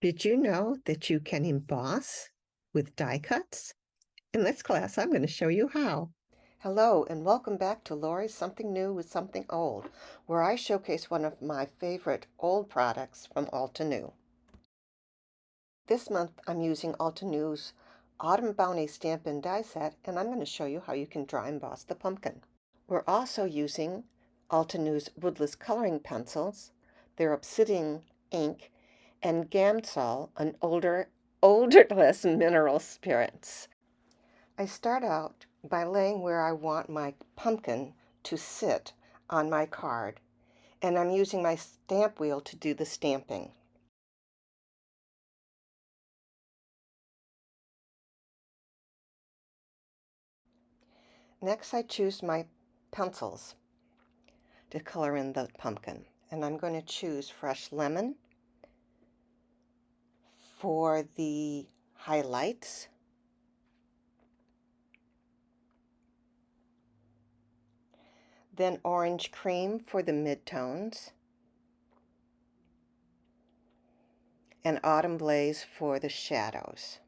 Did you know that you can emboss with die cuts? In this class, I'm going to show you how. Hello, and welcome back to Laurie's Something New with Something Old, where I showcase one of my favorite old products from Altenew. This month, I'm using Altenew's Autumn Bounty stamp and die set, and I'm going to show you how you can dry emboss the pumpkin. We're also using Altenew's woodless coloring pencils, their obsidian ink, and Gamsol, an odorless mineral spirits. I start out by laying where I want my pumpkin to sit on my card, and I'm using my stamp wheel to do the stamping. Next, I choose my pencils to color in the pumpkin, and I'm going to choose fresh lemon for the highlights, then orange cream for the midtones, and autumn blaze for the shadows.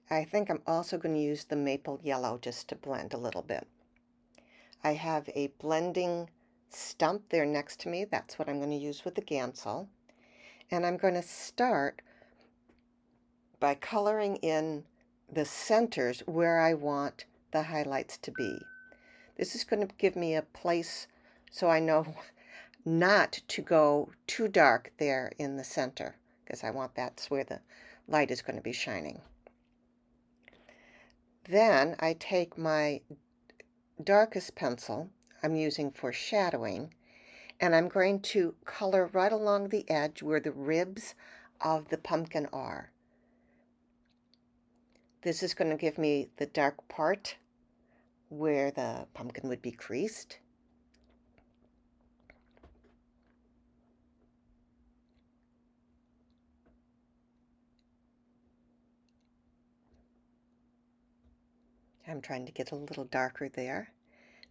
I think I'm also going to use the maple yellow just to blend a little bit. I have a blending stump there next to me. That's what I'm going to use with the Gamsol. And I'm going to start by coloring in the centers where I want the highlights to be. This is going to give me a place so I know not to go too dark there in the center, because I want that's where the light is going to be shining. Then I take my darkest pencil I'm using for shadowing, and I'm going to color right along the edge where the ribs of the pumpkin are. This is going to give me the dark part where the pumpkin would be creased. I'm trying to get a little darker there.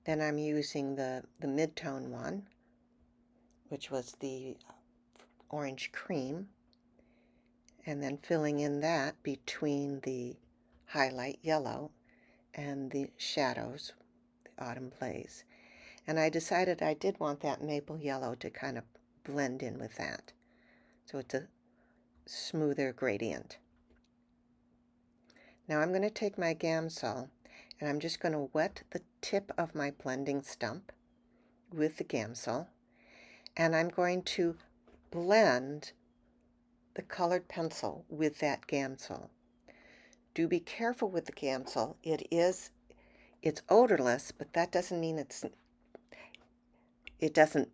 Then I'm using the mid-tone one, which was the orange cream, and then filling in that between the highlight yellow and the shadows, the autumn blaze. And I decided I did want that maple yellow to kind of blend in with that, so it's a smoother gradient. Now I'm going to take my Gamsol and I'm just going to wet the tip of my blending stump with the Gamsol, and I'm going to blend the colored pencil with that Gamsol. Do be careful with the Gamsol. It's odorless, but that doesn't mean it doesn't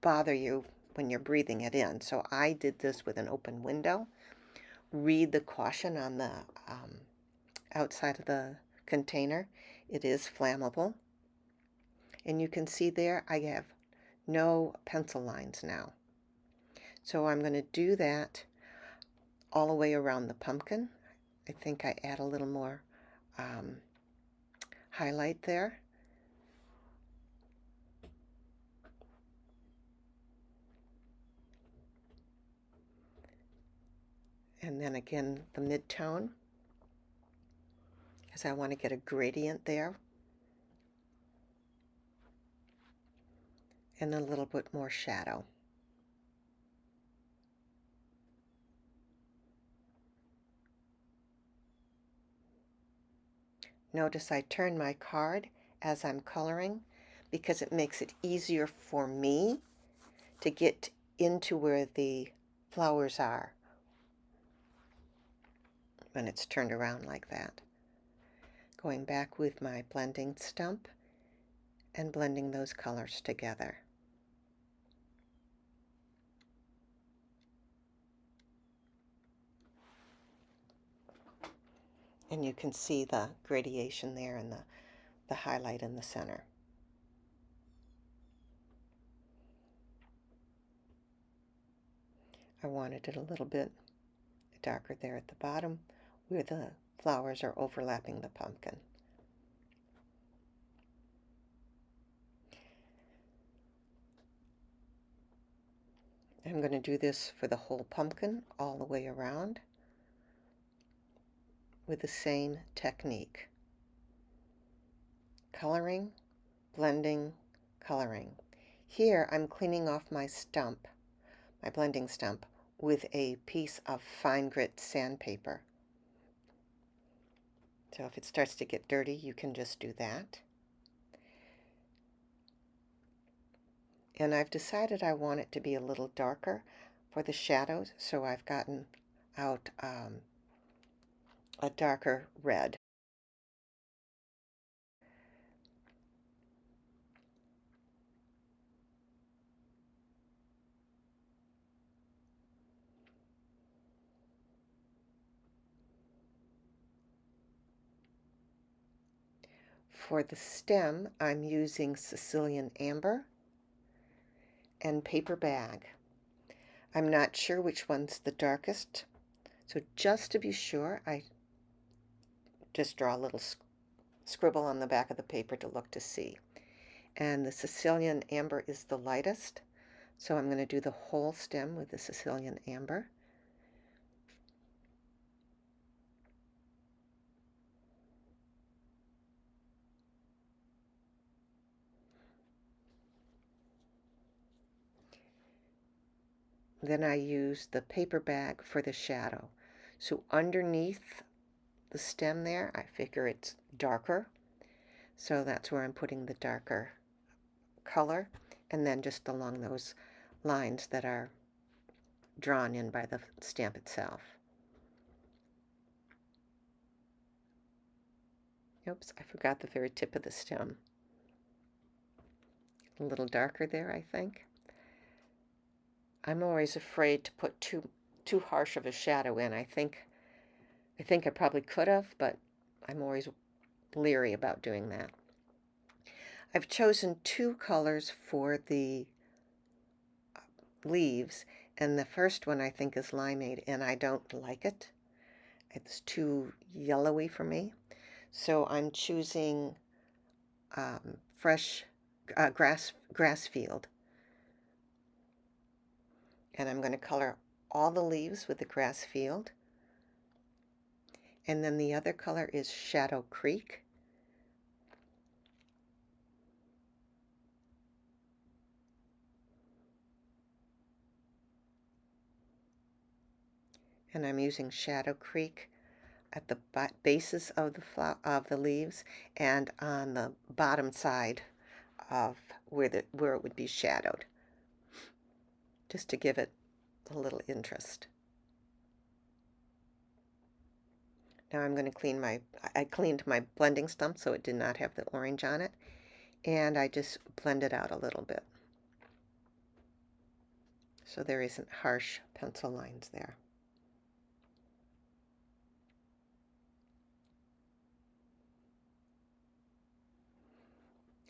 bother you when you're breathing it in. So I did this with an open window. Read the caution on the outside of the container. It is flammable. And you can see there I have no pencil lines now. So I'm going to do that all the way around the pumpkin. I think I add a little more highlight there. And then again the mid-tone, because I want to get a gradient there. And a little bit more shadow. Notice I turn my card as I'm coloring because it makes it easier for me to get into where the flowers are when it's turned around like that. Going back with my blending stump and blending those colors together. And you can see the gradation there and the highlight in the center. I wanted it a little bit darker there at the bottom where the flowers are overlapping the pumpkin. I'm going to do this for the whole pumpkin all the way around with the same technique. Coloring, blending, coloring. Here I'm cleaning off my stump, my blending stump, with a piece of fine grit sandpaper. So if it starts to get dirty, you can just do that. And I've decided I want it to be a little darker for the shadows, so I've gotten out a darker red. For the stem, I'm using Sicilian amber and paper bag. I'm not sure which one's the darkest, so just to be sure, I just draw a little scribble on the back of the paper to look to see. And the Sicilian amber is the lightest, so I'm going to do the whole stem with the Sicilian amber. Then I use the paper bag for the shadow. So underneath the stem there, I figure it's darker. So that's where I'm putting the darker color. And then just along those lines that are drawn in by the stamp itself. Oops, I forgot the very tip of the stem. A little darker there, I think. I'm always afraid to put too harsh of a shadow in. I think I probably could have, but I'm always leery about doing that. I've chosen two colors for the leaves, and the first one I think is limeade, and I don't like it. It's too yellowy for me. So I'm choosing fresh grass field. And I'm going to color all the leaves with the grass field. And then the other color is Shadow Creek. And I'm using Shadow Creek at the bases of the leaves and on the bottom side of where it would be shadowed, just to give it a little interest. Now I'm going to I cleaned my blending stump so it did not have the orange on it, and I just blend it out a little bit so there isn't harsh pencil lines there.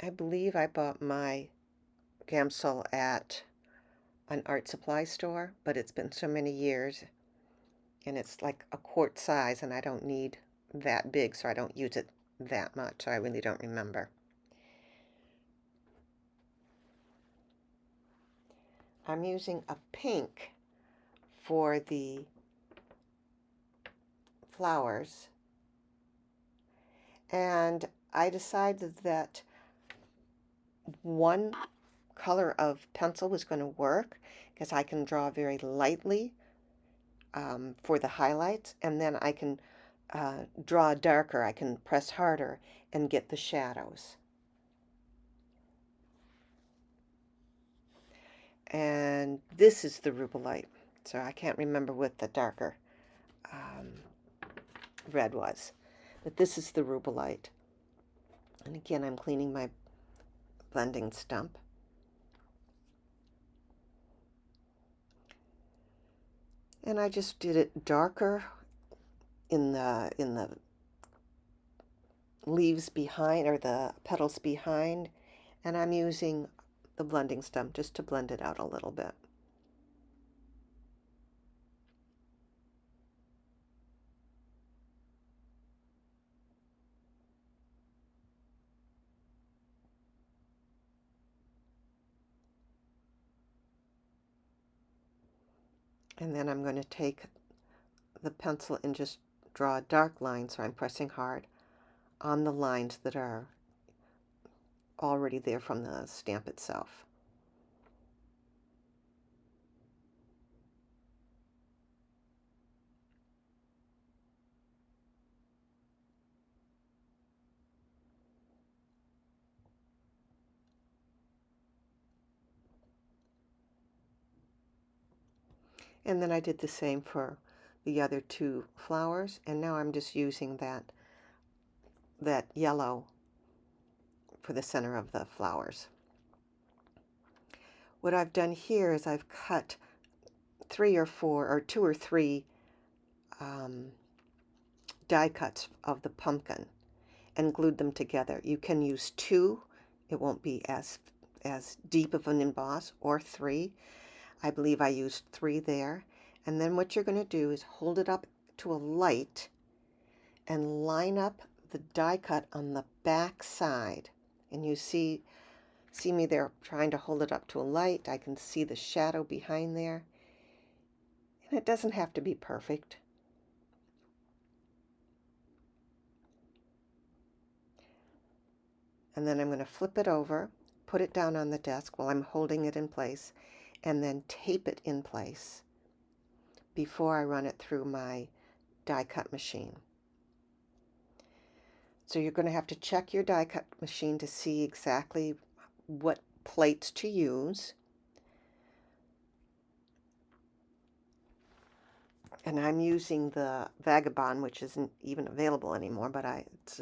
I believe I bought my Gamsol at an art supply store, but it's been so many years, and it's like a quart size, and I don't need that big, so I don't use it that much, so I really don't remember. I'm using a pink for the flowers, and I decided that one color of pencil was going to work because I can draw very lightly for the highlights, and then I can draw darker. I can press harder and get the shadows. And this is the rubellite, so I can't remember what the darker red was, but this is the rubellite. And again, I'm cleaning my blending stump. And I just did it darker in the leaves behind, or the petals behind, and I'm using the blending stump just to blend it out a little bit. And then I'm going to take the pencil and just draw a dark line, so I'm pressing hard on the lines that are already there from the stamp itself. And then I did the same for the other two flowers, and now I'm just using that yellow for the center of the flowers. What I've done here is I've cut 3 or 4 or 2 or 3 die cuts of the pumpkin and glued them together. You can use 2, it won't be as deep of an emboss, or 3. I believe I used 3 there. And then what you're going to do is hold it up to a light and line up the die cut on the back side. And you see me there trying to hold it up to a light. I can see the shadow behind there. And it doesn't have to be perfect. And then I'm going to flip it over, put it down on the desk while I'm holding it in place, and then tape it in place before I run it through my die cut machine. So you're going to have to check your die cut machine to see exactly what plates to use. And I'm using the Vagabond, which isn't even available anymore, but it's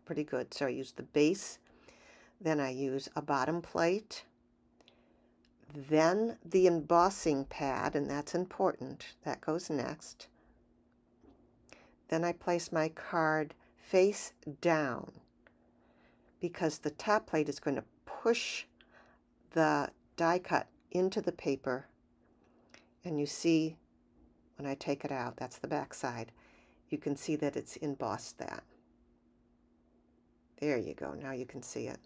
pretty good. So I use the base, then I use a bottom plate, then the embossing pad, and that's important. That goes next. Then I place my card face down because the top plate is going to push the die cut into the paper. And you see when I take it out, that's the back side, you can see that it's embossed that. There you go. Now you can see it.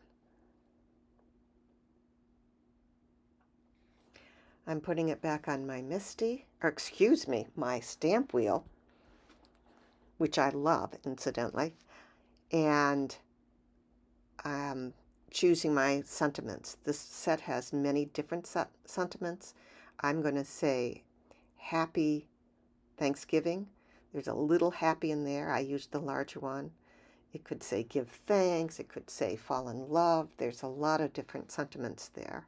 I'm putting it back on my my stamp wheel, which I love, incidentally, and I'm choosing my sentiments. This set has many different sentiments. I'm going to say Happy Thanksgiving. There's a little happy in there. I used the larger one. It could say give thanks. It could say fall in love. There's a lot of different sentiments there.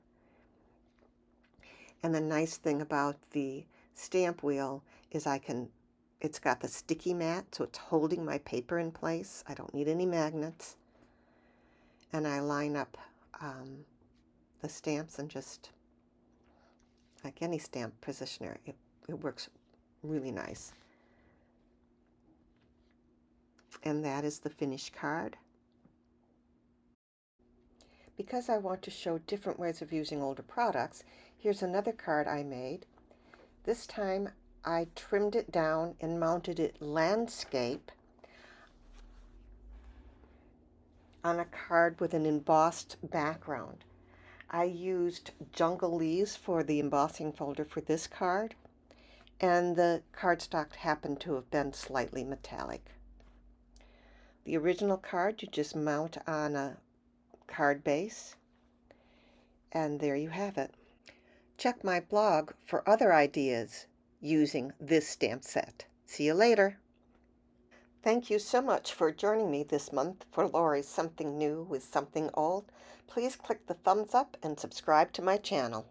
And the nice thing about the stamp wheel is it's got the sticky mat, so it's holding my paper in place. I don't need any magnets. And I line up the stamps and just, like any stamp positioner, it works really nice. And that is the finished card. Because I want to show different ways of using older products, here's another card I made. This time I trimmed it down and mounted it landscape on a card with an embossed background. I used Jungle Leaves for the embossing folder for this card, and the cardstock happened to have been slightly metallic. The original card you just mount on a card base, and there you have it. Check my blog for other ideas using this stamp set. See you later. Thank you so much for joining me this month for Laurie's Something New with Something Old. Please click the thumbs up and subscribe to my channel.